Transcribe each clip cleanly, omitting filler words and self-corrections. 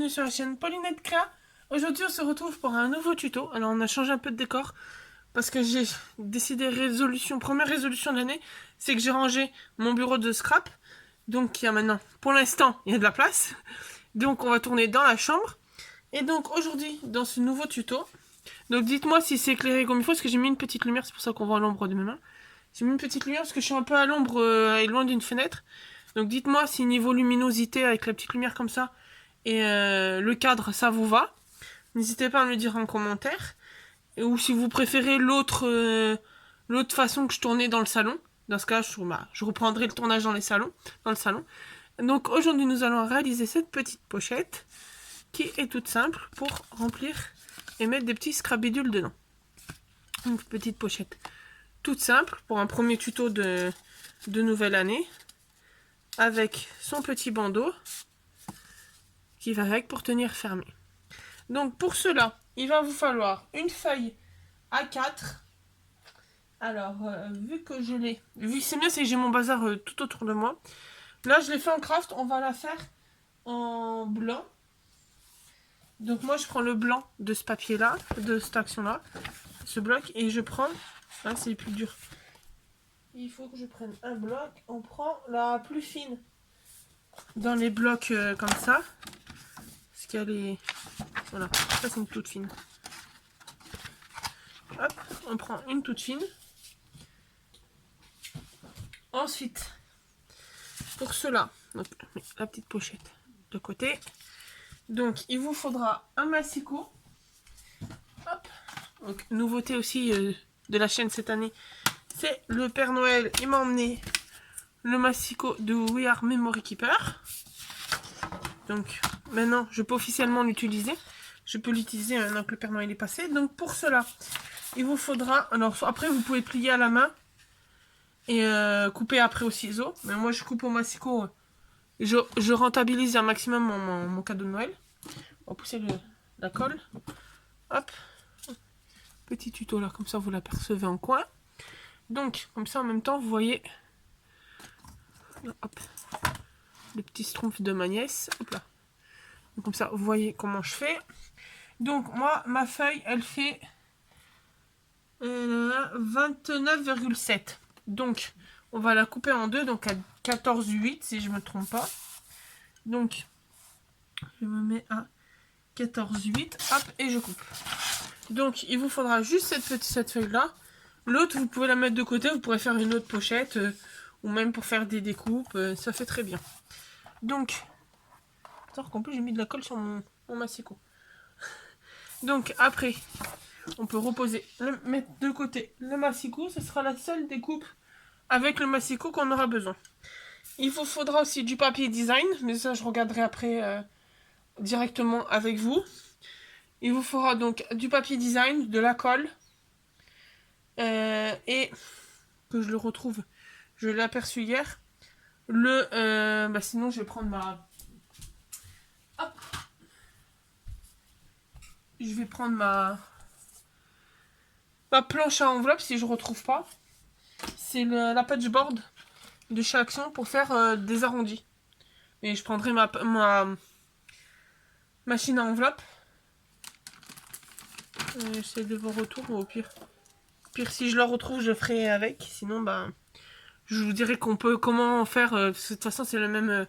bienvenue sur la chaîne Paulinette Créa. Aujourd'hui on se retrouve pour un nouveau tuto. Alors on a changé un peu de décor parce que j'ai décidé première résolution de l'année, c'est que j'ai rangé mon bureau de scrap. Donc il y a maintenant, pour l'instant, il y a de la place. Donc on va tourner dans la chambre. Et donc aujourd'hui, dans ce nouveau tuto, donc dites-moi si c'est éclairé comme il faut, parce que j'ai mis une petite lumière, c'est pour ça qu'on voit l'ombre de mes mains. J'ai mis une petite lumière parce que je suis un peu à l'ombre et loin d'une fenêtre. Donc dites-moi si niveau luminosité avec la petite lumière comme ça et le cadre ça vous va. N'hésitez pas à me le dire en commentaire. Ou si vous préférez l'autre façon que je tournais dans le salon. Dans ce cas, je reprendrai le tournage dans le salon. Donc aujourd'hui nous allons réaliser cette petite pochette qui est toute simple pour remplir et mettre des petits scrabidules dedans. Une petite pochette toute simple pour un premier tuto de nouvelle année. Avec son petit bandeau qui va avec pour tenir fermé. Donc pour cela, il va vous falloir une feuille A4. Alors, vu que je l'ai... Vu que c'est bien, c'est que j'ai mon bazar tout autour de moi. Là, je l'ai fait en craft. On va la faire en blanc. Donc moi, je prends le blanc de ce papier-là, de cette action-là, ce bloc, et je prends... Là, c'est plus dur. Il faut que je prenne un bloc. On prend la plus fine dans les blocs comme ça. Parce qu'elle est... Voilà, ça c'est une toute fine. Hop, on prend une toute fine. Ensuite, pour cela, donc, la petite pochette de côté. Donc, il vous faudra un massicot. Hop. Donc, nouveauté aussi de la chaîne cette année, c'est le Père Noël. Il m'a emmené le massicot de We Are Memory Keeper. Donc maintenant je peux officiellement l'utiliser. Je peux l'utiliser maintenant que le Père Noël est passé. Donc pour cela, il vous faudra... Alors après vous pouvez plier à la main et couper après au ciseau. Mais moi je coupe au massicot. Je rentabilise un maximum mon cadeau de Noël. On va pousser la colle. Hop. Petit tuto là, comme ça vous l'apercevez en coin. Donc comme ça en même temps vous voyez... Hop. Le petit schtroumpf de ma nièce. Hop là. Donc, comme ça, vous voyez comment je fais. Donc, moi, ma feuille, elle fait 29,7. Donc, on va la couper en deux. Donc, à 14,8 si je ne me trompe pas. Donc, je me mets à 14,8. Hop, et je coupe. Donc, il vous faudra juste cette feuille-là. L'autre, vous pouvez la mettre de côté. Vous pourrez faire une autre pochette. Ou même pour faire des découpes. Ça fait très bien. Donc, alors qu'en plus j'ai mis de la colle sur mon massicot. Donc après, on peut mettre de côté le massicot. Ce sera la seule découpe avec le massicot qu'on aura besoin. Il vous faudra aussi du papier design, mais ça je regarderai après directement avec vous. Il vous faudra donc du papier design, de la colle et que je le retrouve. Je l'ai aperçu hier. Sinon je vais prendre ma... Hop. Je vais prendre ma planche à enveloppe si je retrouve pas. C'est la patchboard de chez Action pour faire des arrondis. Et je prendrai ma machine à enveloppe. J'essaie de vos retours ou au pire. Si je la retrouve, je ferai avec. Sinon, je vous dirai comment faire. De toute façon, c'est le même.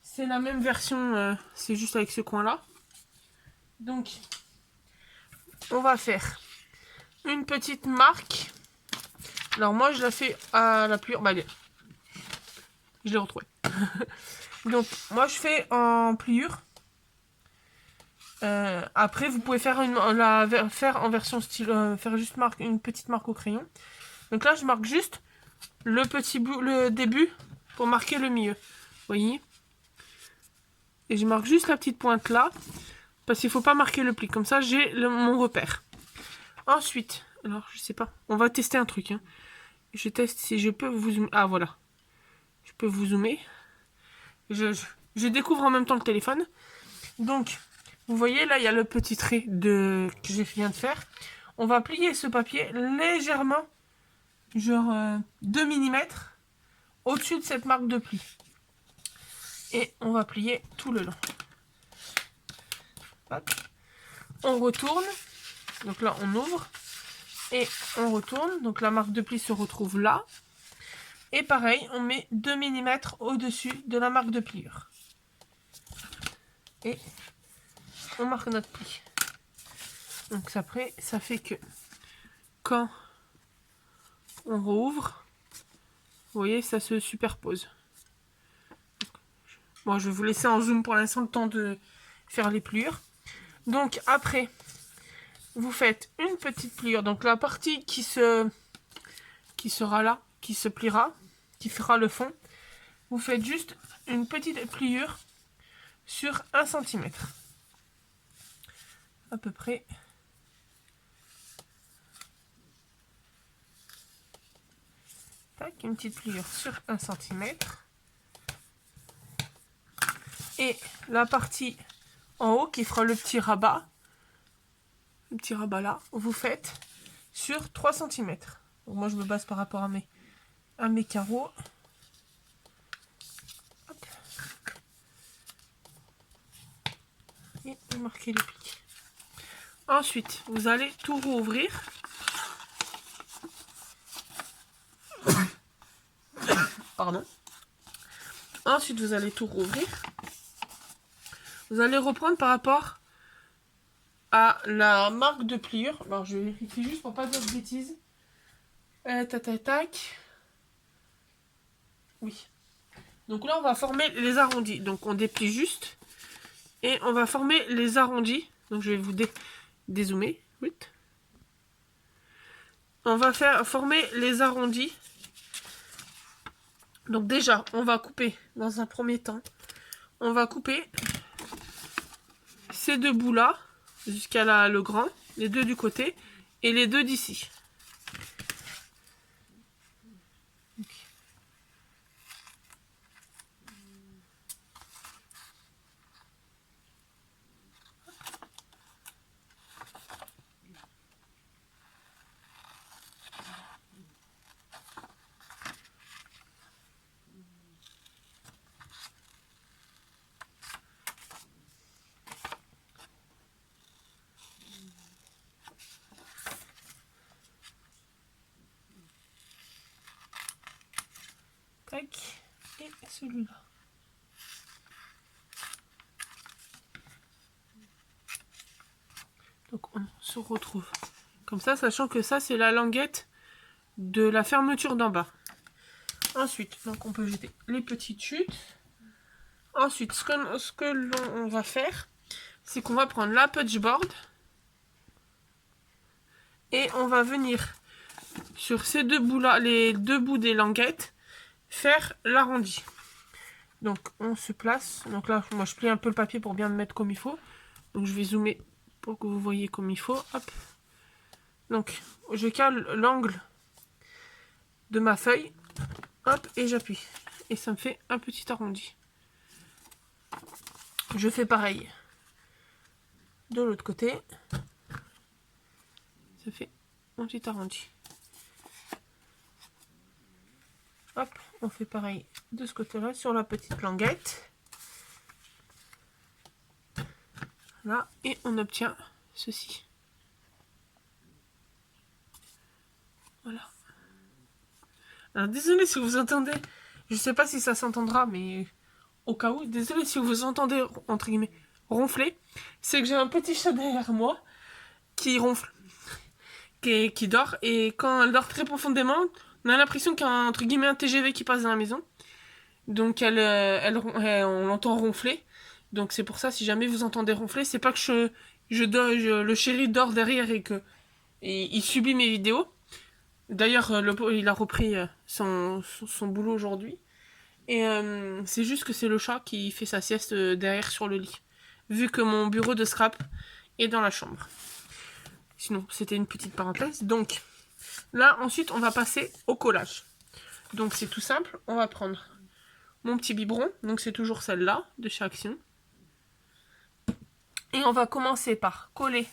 C'est la même version. C'est juste avec ce coin-là. Donc, on va faire une petite marque. Alors moi je la fais à la pliure. Je l'ai retrouvée. Donc moi je fais en pliure. Après vous pouvez faire en version style, faire juste une petite marque au crayon. Donc là je marque juste le début pour marquer le milieu. Vous voyez. Et je marque juste la petite pointe là. Parce qu'il ne faut pas marquer le pli. Comme ça j'ai mon repère. Ensuite, alors je sais pas. On va tester un truc. Je teste si je peux vous zoomer. Ah voilà. Je peux vous zoomer. Je découvre en même temps le téléphone. Donc, vous voyez là, il y a le petit trait que je viens de faire. On va plier ce papier légèrement, genre 2 mm, au-dessus de cette marque de pli. Et on va plier tout le long. Hop. On retourne. Donc là, on ouvre. Et on retourne. Donc la marque de pli se retrouve là. Et pareil, on met 2 mm au-dessus de la marque de pliure. Et on marque notre pli. Donc après, ça fait que quand on rouvre, vous voyez, ça se superpose. Bon, je vais vous laisser en zoom pour l'instant le temps de faire les pliures. Donc après, vous faites une petite pliure. Donc la partie qui sera là, qui se pliera, qui fera le fond, vous faites juste une petite pliure sur 1 cm. À peu près. Tac, une petite pliure sur 1 cm. Et la partie en haut qui fera le petit rabat là, vous faites sur 3 cm. Donc moi je me base par rapport à mes carreaux. Hop. Et vous marquez les plis. Ensuite, vous allez tout rouvrir. Pardon. Ensuite, vous allez tout rouvrir. Vous allez reprendre par rapport à la marque de pliure. Alors, je vérifie juste pour pas dire de bêtises. Tac. Oui. Donc là, on va former les arrondis. Donc, on déplie juste. Et on va former les arrondis. Donc, je vais vous dézoomer. On va former les arrondis. Donc déjà, on va couper dans un premier temps. On va couper ces deux bouts-là jusqu'à le grand. Les deux du côté et les deux d'ici. Tac. Et celui-là. Donc on se retrouve comme ça, sachant que ça c'est la languette de la fermeture d'en bas. Ensuite, donc on peut jeter les petites chutes. Ensuite, ce que l'on va faire, c'est qu'on va prendre la punchboard et on va venir sur ces deux bouts là, les deux bouts des languettes, faire l'arrondi. Donc on se place. Donc là, moi je plie un peu le papier pour bien me mettre comme il faut. Donc je vais zoomer pour que vous voyez comme il faut. Hop. Donc je cale l'angle de ma feuille. Hop, et j'appuie. Et ça me fait un petit arrondi. Je fais pareil de l'autre côté. Ça fait un petit arrondi. Hop, on fait pareil de ce côté-là sur la petite languette. Là, et on obtient ceci. Voilà. Alors désolé si vous entendez, je sais pas si ça s'entendra, mais au cas où, désolé si vous entendez entre guillemets ronfler, c'est que j'ai un petit chat derrière moi qui ronfle, qui dort, et quand elle dort très profondément, on a l'impression qu'il y a entre guillemets un TGV qui passe dans la maison. Donc on l'entend ronfler. Donc c'est pour ça, si jamais vous entendez ronfler, c'est pas que le chéri dort derrière et il subit mes vidéos. D'ailleurs, il a repris son boulot aujourd'hui. Et c'est juste que c'est le chat qui fait sa sieste derrière sur le lit. Vu que mon bureau de scrap est dans la chambre. Sinon, c'était une petite parenthèse. Donc, là, ensuite, on va passer au collage. Donc, c'est tout simple. On va prendre mon petit biberon. Donc, c'est toujours celle-là, de chez Action. Et on va commencer par coller.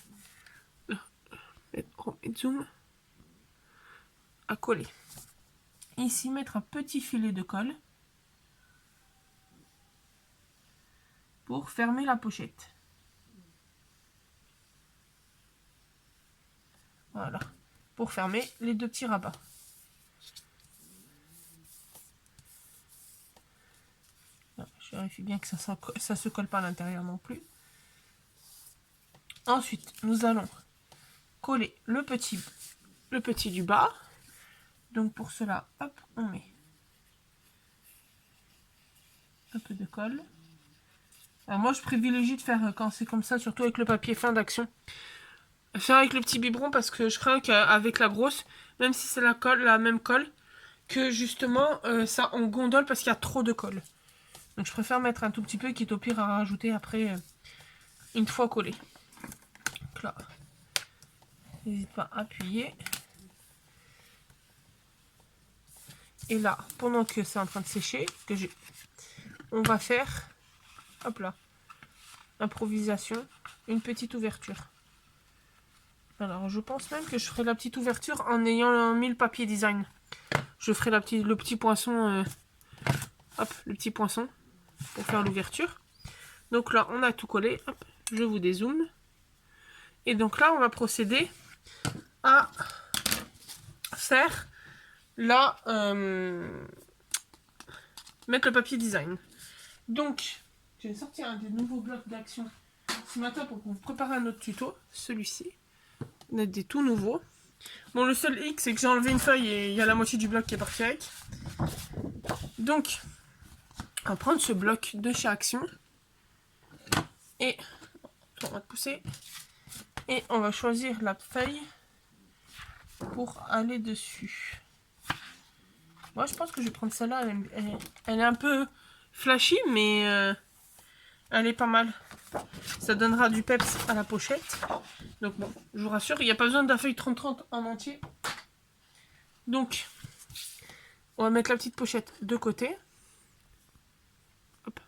Zoom. À coller. Ici, mettre un petit filet de colle. Pour fermer la pochette. Voilà. Pour fermer les deux petits rabats. Je vérifie bien que ça se colle pas à l'intérieur non plus. Ensuite, nous allons coller le petit du bas. Donc pour cela, hop, on met un peu de colle. Alors moi, je privilégie de faire quand c'est comme ça, surtout avec le papier fin d'action. Faire avec le petit biberon parce que je crains qu'avec la grosse, même si c'est la même colle, que justement ça en gondole parce qu'il y a trop de colle. Donc je préfère mettre un tout petit peu qui est au pire à rajouter après une fois collé. Donc là, n'hésite pas à appuyer. Et là, pendant que c'est en train de sécher, on va faire, hop là, improvisation, une petite ouverture. Alors je pense même que je ferai la petite ouverture en ayant mis le papier design. Je ferai le petit poinçon, hop, le petit poinçon pour faire l'ouverture. Donc là, on a tout collé. Hop, je vous dézoome. Et donc là, on va procéder à faire mettre le papier design. Donc, je vais sortir un des nouveaux blocs d'action ce matin pour vous préparer un autre tuto. Celui-ci. On a des tout nouveaux. Bon, le seul hic, c'est que j'ai enlevé une feuille et il y a la moitié du bloc qui est parti avec. Donc, on va prendre ce bloc de chez Action. Et on va pousser. Et on va choisir la feuille pour aller dessus. Moi, je pense que je vais prendre celle-là. Elle est un peu flashy, mais elle est pas mal. Ça donnera du peps à la pochette. Donc bon, je vous rassure, il n'y a pas besoin de la feuille 30-30 en entier. Donc, on va mettre la petite pochette de côté. Hop,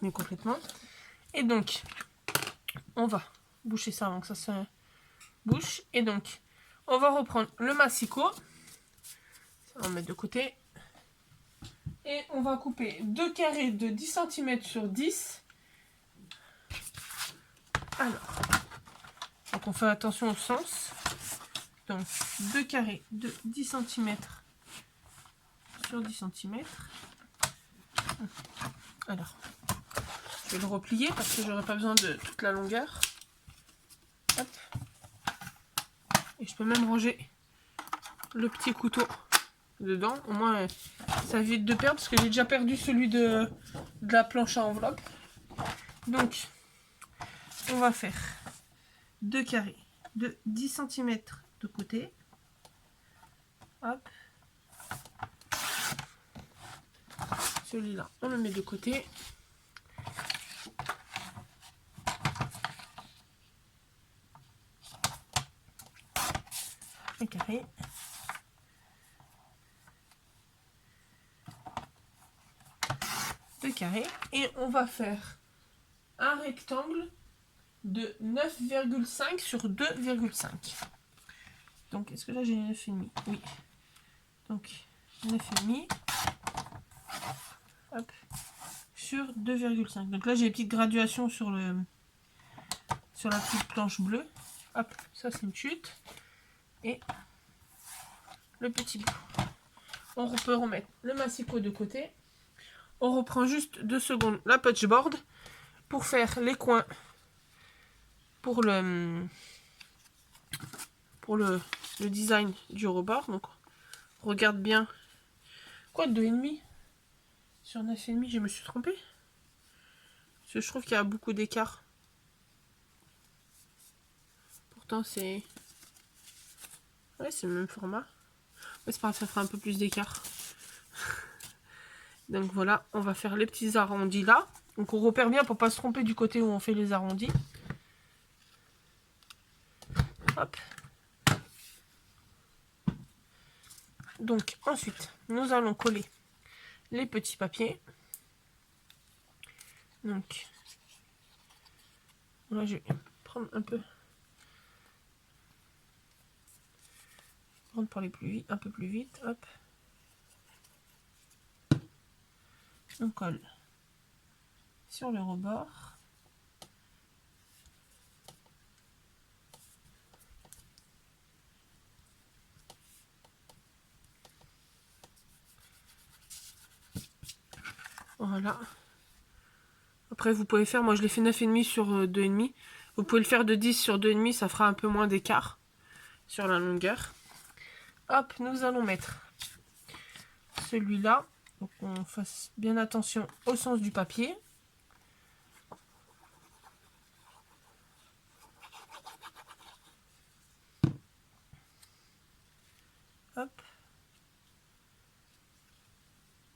mais complètement. Et donc, on va boucher ça avant que ça se bouche. Et donc, on va reprendre le massicot. On va mettre de côté. Et on va couper 2 carrés de 10 cm sur 10. Alors, donc on fait attention au sens. Donc, 2 carrés de 10 cm sur 10 cm. Alors, je vais le replier parce que j'aurai pas besoin de toute la longueur. Hop. Et je peux même ranger le petit couteau dedans. Au moins, ça évite de perdre parce que j'ai déjà perdu celui de la planche à enveloppe. Donc, on va faire 2 carrés de 10 cm de côté. Hop. Celui-là, on le met de côté. Un carré. Deux carrés. Et on va faire un rectangle de 9,5 sur 2,5. Donc, est-ce que là j'ai 9,5? Oui. Donc, 9,5. Hop. Sur 2,5. Donc là, j'ai des petites graduations sur la petite planche bleue. Hop, ça c'est une chute. Et le petit bout. On peut remettre le massicot de côté. On reprend juste 2 secondes la punchboard pour faire les coins pour le design du rebord. Donc, regarde bien. Quoi, 2,5 sur 9,5, je me suis trompée. Parce que je trouve qu'il y a beaucoup d'écart. Pourtant, c'est... Ouais, c'est le même format. Mais c'est pas grave, ça fera un peu plus d'écart. Donc voilà, on va faire les petits arrondis là. Donc on repère bien pour pas se tromper du côté où on fait les arrondis. Hop. Donc ensuite, nous allons coller les petits papiers. Donc là, je vais prendre un peu. Pour aller plus vite, un peu plus vite. Hop. On colle sur le rebord. Voilà. Après, vous pouvez faire, moi je l'ai fait 9,5 sur 2,5. Vous pouvez le faire de 10 sur 2,5, ça fera un peu moins d'écart sur la longueur. Hop, nous allons mettre celui-là. Donc on fasse bien attention au sens du papier. Hop.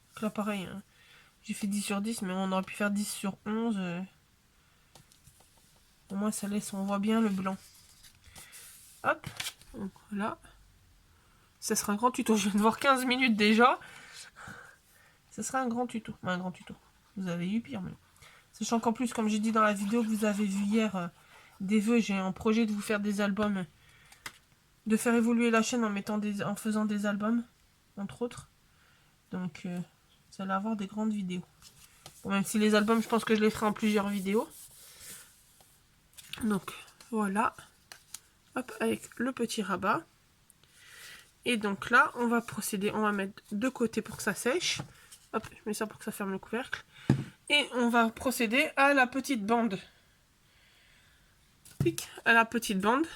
Donc là pareil, hein. J'ai fait 10 sur 10, mais on aurait pu faire 10 sur 11. Au moins ça laisse, on voit bien le blanc. Hop, donc voilà. Ça sera un grand tuto. Je viens de voir 15 minutes déjà. Ça sera un grand tuto. Un grand tuto. Vous avez eu pire, mais... Sachant qu'en plus, comme j'ai dit dans la vidéo que vous avez vu hier, des vœux, j'ai un projet de vous faire des albums. De faire évoluer la chaîne en faisant des albums, entre autres. Donc, vous allez avoir des grandes vidéos. Bon, même si les albums, je pense que je les ferai en plusieurs vidéos. Donc, voilà. Hop, avec le petit rabat. Et donc là, on va procéder. On va mettre de côté pour que ça sèche. Hop, je mets ça pour que ça ferme le couvercle. Et on va procéder à la petite bande. Pic, à la petite bande.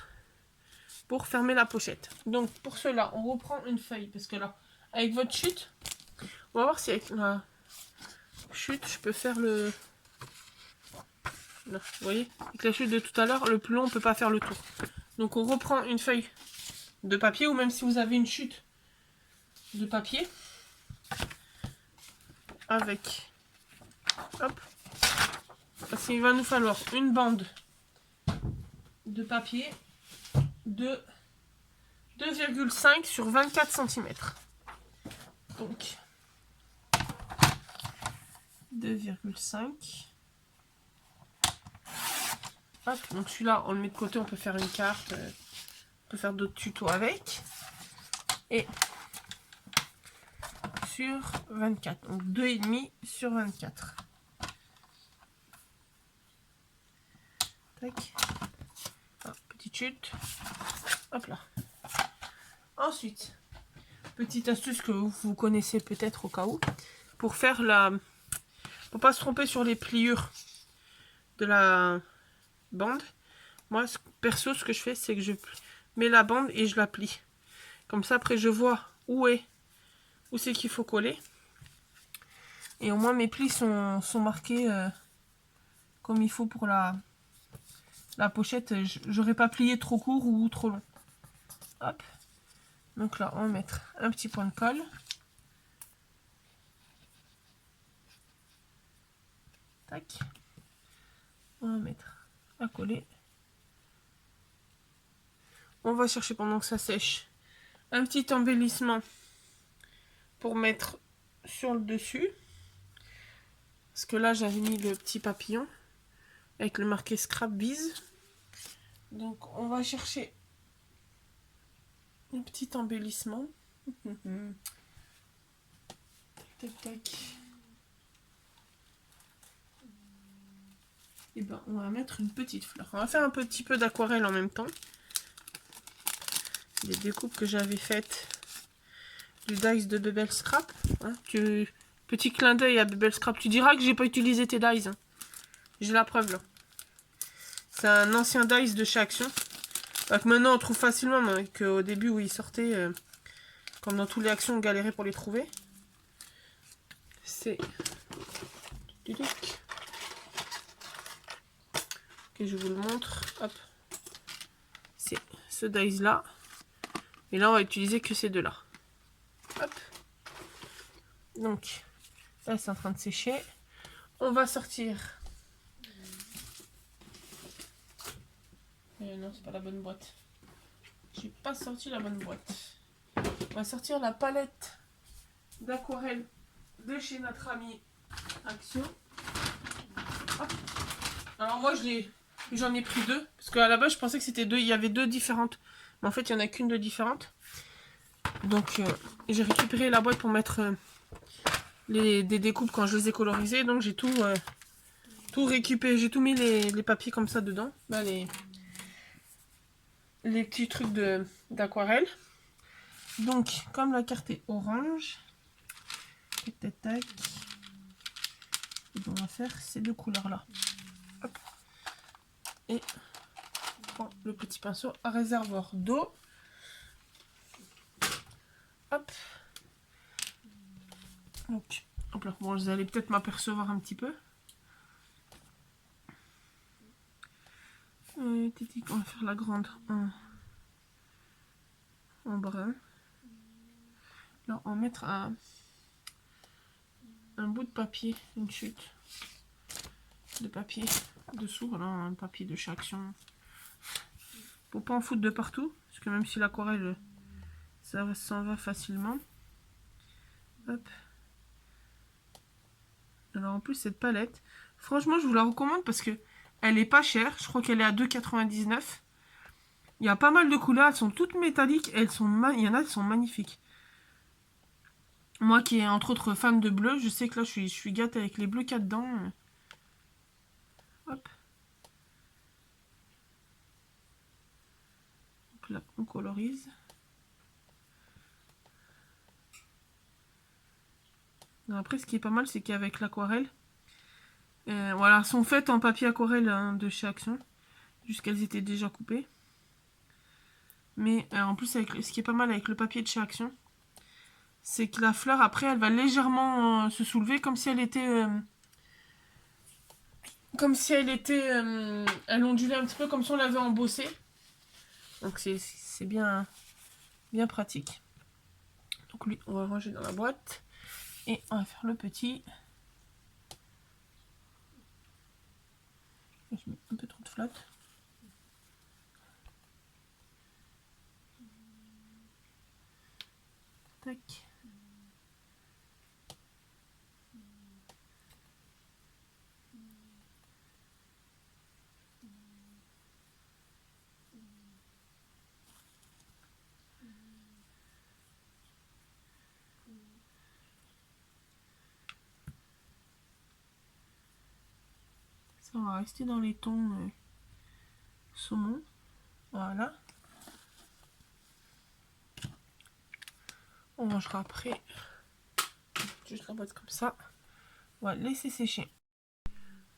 Pour fermer la pochette. Donc, pour cela, on reprend une feuille. Parce que là, avec votre chute, on va voir si avec la chute, je peux faire le... Là, vous voyez, avec la chute de tout à l'heure, le plus long, on ne peut pas faire le tour. Donc, on reprend une feuille de papier, ou même si vous avez une chute de papier, avec, hop, parce qu'il va nous falloir une bande de papier de 2,5 sur 24 cm. Donc, 2,5. Hop, donc celui-là, on le met de côté, on peut faire une carte, on peut faire d'autres tutos avec. Et sur 24, donc 2,5 sur 24. Tac. Hop, petite chute. Hop là. Ensuite, petite astuce que vous connaissez peut-être au cas où, pour faire la... Pour pas se tromper sur les pliures de la bande. Moi, perso, ce que je fais, c'est que je mets la bande et je la plie. Comme ça, après, je vois où c'est qu'il faut coller. Et au moins, mes plis sont marqués comme il faut pour la pochette. J'aurais pas plié trop court ou trop long. Hop. Donc là, on va mettre un petit point de colle. Tac. On va mettre à coller. On va chercher pendant que ça sèche un petit embellissement pour mettre sur le dessus. Parce que là, j'avais mis le petit papillon avec le marqué Scrap Biz. Donc, on va chercher un petit embellissement. Tac, tac. Et ben, on va mettre une petite fleur. On va faire un petit peu d'aquarelle en même temps. Des découpes que j'avais faites du dies de Bebel Scrap. Hein, petit clin d'œil à Bebel Scrap. Tu diras que j'ai pas utilisé tes dies. Hein. J'ai la preuve là. C'est un ancien dice de chez Action. Donc maintenant on trouve facilement, mais qu'au début où ils sortaient, comme dans tous les Actions, on galérait pour les trouver. C'est... Ok, je vous le montre. Hop. C'est ce dice là. Et là on va utiliser que ces deux là. Hop. Donc là c'est en train de sécher. On va sortir... non, c'est pas la bonne boîte. J'ai pas sorti la bonne boîte. On va sortir la palette d'aquarelle de chez notre ami Action. Hop. Alors moi j'en ai pris deux. Parce qu'à la base je pensais que c'était deux. Il y avait deux différentes. Mais en fait il n'y en a qu'une de différente. Donc j'ai récupéré la boîte pour mettre des découpes quand je les ai colorisées. Donc j'ai tout récupéré. J'ai tout mis les papiers comme ça dedans. Là, les petits trucs d'aquarelle. Donc, comme la carte est orange, tac, tac, tac, on va faire ces deux couleurs-là. Hop. Et on prend le petit pinceau à réservoir d'eau. Hop. Donc, hop là. Bon, vous allez peut-être m'apercevoir un petit peu. On va faire la grande en brun. Là, on va mettre un bout de papier, une chute de papier dessous. Voilà, un papier de chez Action. Faut pas en foutre de partout, parce que même si l'aquarelle, ça s'en va facilement. Hop. Alors en plus, cette palette, franchement, je vous la recommande parce que elle est pas chère. Je crois qu'elle est à 2,99 €. Il y a pas mal de couleurs, elles sont toutes métalliques. Il y en a qui sont magnifiques. Moi qui est entre autres fan de bleu, je sais que là je suis gâtée avec les bleus qu'il y a dedans. Hop. Donc là, on colorise. Après, ce qui est pas mal, c'est qu'avec l'aquarelle, voilà, elles sont faites en papier aquarelle de chez Action, jusqu'elles étaient déjà coupées. Mais en plus, ce qui est pas mal avec le papier de chez Action, c'est que la fleur, après, elle va légèrement se soulever, comme si elle était... elle ondulait un petit peu comme si on l'avait embossée. Donc c'est bien pratique. Donc lui, on va le ranger dans la boîte. Et on va faire le petit. Je mets un peu trop de flotte. Tac. Ça, on va rester dans les tons saumon. Voilà. On rangera après. Juste la boîte comme ça. On va laisser sécher.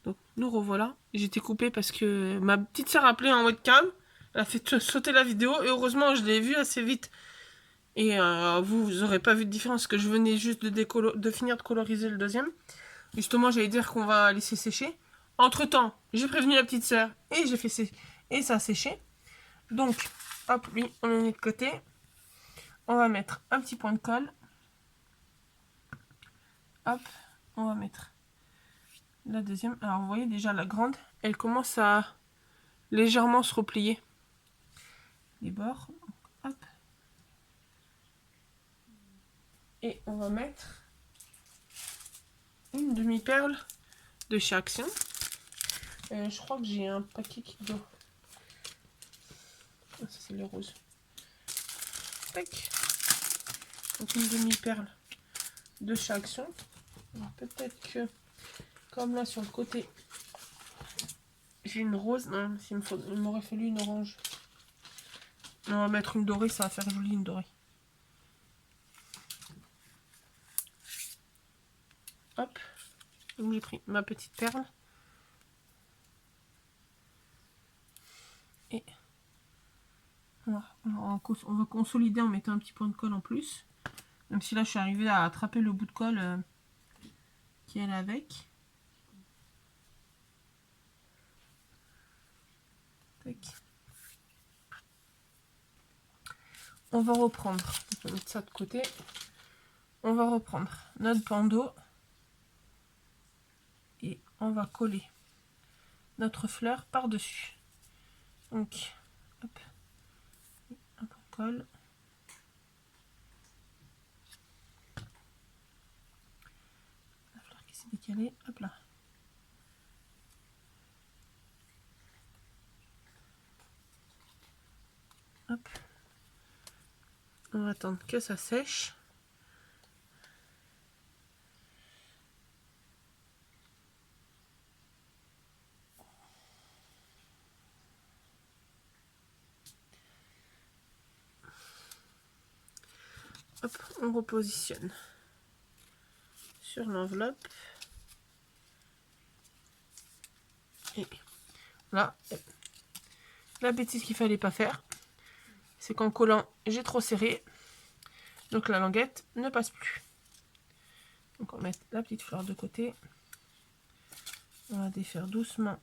Donc nous revoilà. J'étais coupée parce que ma petite sœur a appelé en webcam. Elle a fait sauter la vidéo et heureusement je l'ai vue assez vite. Et vous aurez pas vu de différence que je venais juste de finir de coloriser le deuxième. Justement, j'allais dire qu'on va laisser sécher. Entre temps, j'ai prévenu la petite sœur et j'ai fait sécher. Et ça a séché. Donc, hop, lui, on le met de côté. On va mettre un petit point de colle. Hop, on va mettre la deuxième. Alors, vous voyez déjà la grande, elle commence à légèrement se replier. Les bords. Hop. Et on va mettre une demi-perle de chez Action. Je crois que j'ai un paquet qui doit... Ah, ça c'est le rose. Tac. Donc une demi-perle de chez Action. Peut-être que, comme là sur le côté, j'ai une rose. Non, il m'aurait fallu une orange. On va mettre une dorée, ça va faire joli une dorée. Hop. Donc j'ai pris ma petite perle. Et on va consolider en mettant un petit point de colle en plus. Même si là je suis arrivée à attraper le bout de colle qui est avec. Tac. On va reprendre, on va mettre ça de côté. On va reprendre notre bandeau et on va coller notre fleur par-dessus. Donc, hop, un point de colle. La fleur qui s'est décalée, hop là. Hop. On va attendre que ça sèche. Hop, on repositionne sur l'enveloppe. Et là, la bêtise qu'il fallait pas faire, c'est qu'en collant, j'ai trop serré. Donc la languette ne passe plus. Donc on va mettre la petite fleur de côté. On va défaire doucement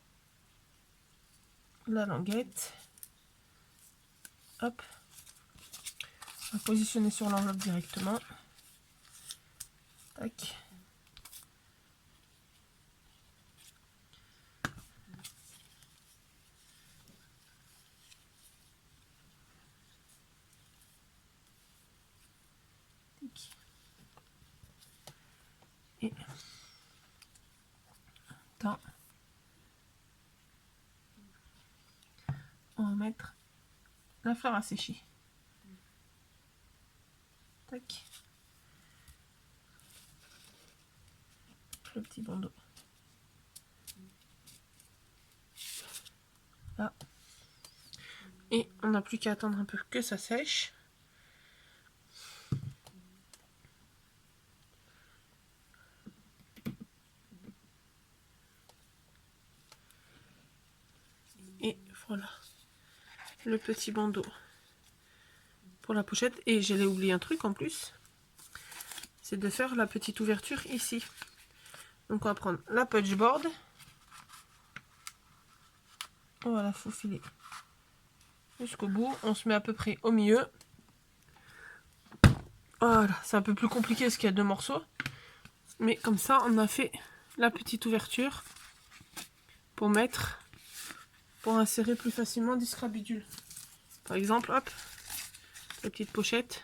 la languette. Hop. On va positionner sur l'enveloppe directement. Tac. Et attends. On va mettre la fleur à sécher. Tac. Le petit bandeau. Là. Et on n'a plus qu'à attendre un peu que ça sèche. Et voilà. Le petit bandeau pour la pochette. Et j'allais oublier un truc en plus. C'est de faire la petite ouverture ici. Donc on va prendre la punchboard. On va la faufiler jusqu'au bout. On se met à peu près au milieu. Voilà, c'est un peu plus compliqué parce qu'il y a 2 morceaux. Mais comme ça, on a fait la petite ouverture pour insérer plus facilement des scrabidules. Par exemple, hop, la petite pochette.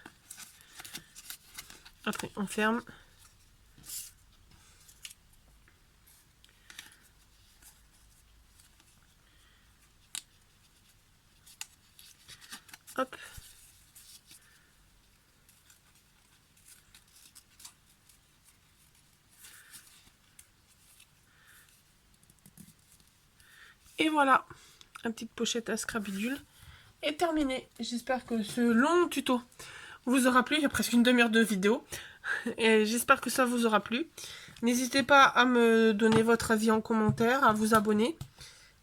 Après, on ferme. Hop. Et voilà, la petite pochette à scrabidules est terminée. J'espère que ce long tuto vous aura plu. Il y a presque une demi-heure de vidéo. Et j'espère que ça vous aura plu. N'hésitez pas à me donner votre avis en commentaire, à vous abonner.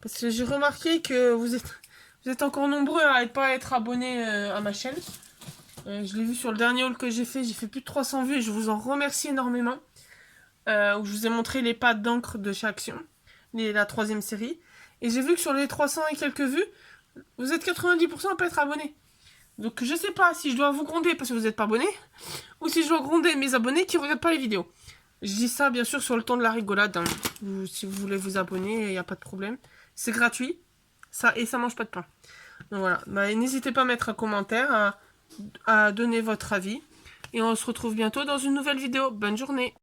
Parce que j'ai remarqué que vous êtes encore nombreux à ne pas être abonnés à ma chaîne. Je l'ai vu sur le dernier haul que j'ai fait plus de 300 vues et je vous en remercie énormément. Où je vous ai montré les pattes d'encre de chaque action, la 3e série. Et j'ai vu que sur les 300 et quelques vues, vous êtes 90% à pas être abonnés. Donc je sais pas si je dois vous gronder parce que vous n'êtes pas abonnés, ou si je dois gronder mes abonnés qui ne regardent pas les vidéos. Je dis ça bien sûr sur le ton de la rigolade. Hein. Si vous voulez vous abonner, il n'y a pas de problème. C'est gratuit, ça mange pas de pain. Donc voilà, n'hésitez pas à mettre un commentaire, à donner votre avis. Et on se retrouve bientôt dans une nouvelle vidéo. Bonne journée!